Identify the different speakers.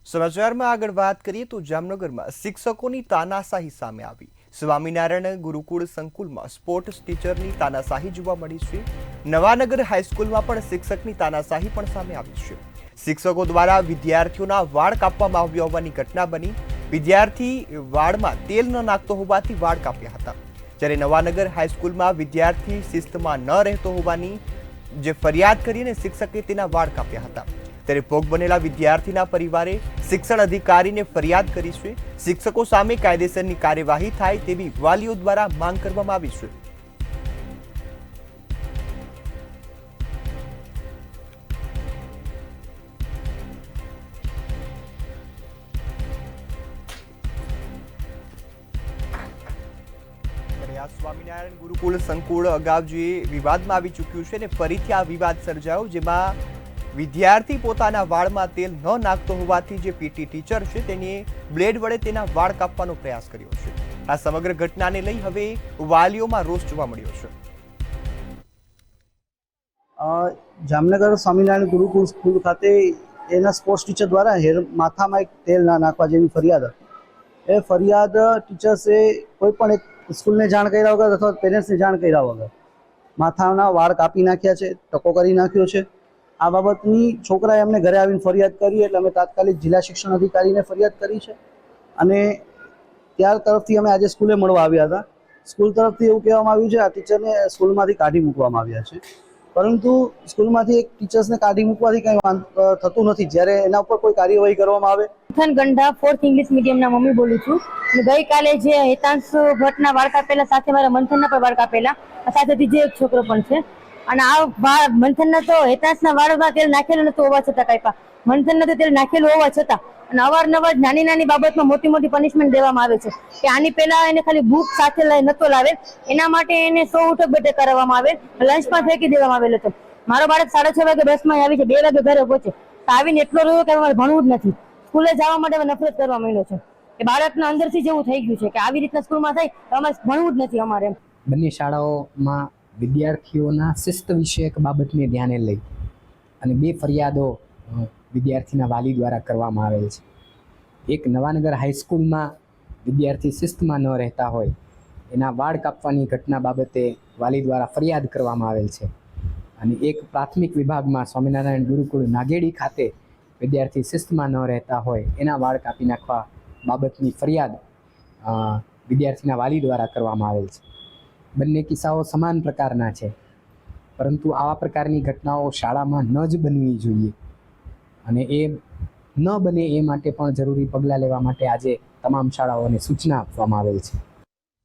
Speaker 1: સમાચારમાં આગળ વાત કરીએ તો જામનગરમાં શિક્ષકોની તાનાશાહી સામે આવી। સ્વામિનારાયણ ગુરુકુળ સંકુલમાં સ્પોર્ટ્સ ટીચરની તાનાશાહી જોવા મળી છે। નવાનગર હાઈસ્કૂલમાં પણ શિક્ષકની તાનાશાહી પણ સામે આવી છે। શિક્ષકો દ્વારા વિદ્યાર્થીઓના વાળ કાપવામાં આવ્યા હોવાની ઘટના બની। વિદ્યાર્થી વાળમાં તેલ ન નાખતો હોવાથી વાળ કાપ્યા હતા, જ્યારે નવાનગર હાઈસ્કૂલમાં વિદ્યાર્થી શિસ્તમાં ન રહેતો હોવાની જે ફરિયાદ કરીને શિક્ષકે તેના વાળ કાપ્યા હતા। ત્યારે ભોગ બનેલા વિદ્યાર્થીના પરિવારે શિક્ષણ અધિકારીને ફરિયાદ કરી છે। શિક્ષકો સામે કાયદેસરની કાર્યવાહી થાય તેવી વાલીઓ દ્વારા માંગ કરવામાં આવી છે। સ્વામિનારાયણ ગુરુકુળ સંકુળ અગાઉ જે વિવાદમાં આવી ચૂક્યું છે અને ફરીથી આ વિવાદ સર્જાયો, જેમાં વિદ્યાર્થી પોતાના વાળમાં તેલ ન નાખતો હોવાથી જે પીટી ટીચર છે તેને બ્લેડ વડે તેના વાળ કાપવાનો પ્રયાસ કર્યો છે। આ સમગ્ર ઘટનાને લઈ હવે વાલીઓમાં રોષ જોવા મળ્યો છે।
Speaker 2: જામનગર સ્વામિનારાયણ ગુરુકુળ સ્કૂલ ખાતે એના સ્પોર્ટ્સ ટીચર દ્વારા માથામાં એક તેલ ના નાખવા જેવી ફરિયાદ હતી। એ ફરિયાદ ટીચર્સે કોઈ પણ એક સ્કૂલને જાણ કર્યા વગર અથવા પેરેન્ટ્સને જાણ કર્યા વગર માથાના વાળ કાપી નાખ્યા છે, ટકો કરી નાખ્યો છે। આ બાબતની છોકરાએ અમને ઘરે આવીને ફરિયાદ કરી એટલે અમે તાત્કાલિક જિલ્લા શિક્ષણ અધિકારીને ફરિયાદ કરી છે અને ત્યાર તરફથી અમે આજે સ્કૂલે મળવા આવ્યા હતા। સ્કૂલ તરફથી એવું કહેવામાં આવ્યું છે આ ટીચરને સ્કૂલમાંથી કાઢી મૂકવામાં આવ્યા છે, પરંતુ સ્કૂલમાંથી એક ટીચર્સને કાઢી મૂકવાથી કંઈ થતું નથી જ્યારે એના ઉપર કોઈ કાર્યવાહી કરવામાં આવે।
Speaker 3: મંથન ગંઢા 4th ઇંગ્લિશ મીડિયમના મમ્મી બોલું છું। ગઈકાલે જે હેતાંશ ભટ્ટના વાળ કાપેલા સાથે મારા મંથનના પણ વાળ કાપેલા, સાથે ત્રીજો એક છોકરો પણ છે અને આ મંથનના તો હેતાંશના વાળમાં તેલ નાખેલું નતું હોવા છતાં કાપ્યા, મંથનના તો તેલ નાખેલું હોવા છતાં અને અવારનવાર નાની નાની બાબતમાં મોટી મોટી પનિશમેન્ટ દેવામાં આવે છે કે આની પહેલા એને ખાલી બુક સાથે નતો લાવે, એના માટે એને 100 ઉઠક બેઠક કરાવવામાં આવે, લંચ પણ ફેંકી દેવામાં આવેલો હતો। મારો બાળક 6:30 વાગે બસમાં આવી છે, 2 વાગે ઘરે પહોંચે તો આવીને એટલો રહ્યો કે અમારે ભણવું જ નથી, સ્કૂલે જવા માટે નફરત કરવા માંડ્યો છે કે બાળકના અંદરથી જેવું થઈ ગયું છે કે આવી રીતના સ્કૂલમાં થાય તો અમારે ભણવું જ નથી અમારે।
Speaker 4: બંને શાળાઓમાં વિદ્યાર્થીઓના શિસ્ત વિષયક બાબતને ધ્યાને લઈ અને 2 ફરિયાદો વિદ્યાર્થીના વાલી દ્વારા કરવામાં આવેલ છે। એક નવાનગર હાઈસ્કૂલમાં વિદ્યાર્થી શિસ્તમાં ન રહેતા હોય એના વાળ કાપવાની ઘટના બાબતે વાલી દ્વારા ફરિયાદ કરવામાં આવેલ છે અને એક પ્રાથમિક વિભાગમાં સ્વામિનારાયણ ગુરુકુળ નાગેડી ખાતે વિદ્યાર્થી શિસ્તમાં ન રહેતા હોય એના વાળ કાપી નાખવા બાબતની ફરિયાદ વિદ્યાર્થીના વાલી દ્વારા કરવામાં આવેલ છે। બંને કિસ્સાઓ સમાન પ્રકારના છે, પરંતુ આવા પ્રકારની ઘટનાઓ શાળામાં ન જ બનવી જોઈએ અને એ ન બને એ માટે પણ જરૂરી પગલાં લેવા માટે આજે તમામ શાળાઓને સૂચના આપવામાં આવેલ છે।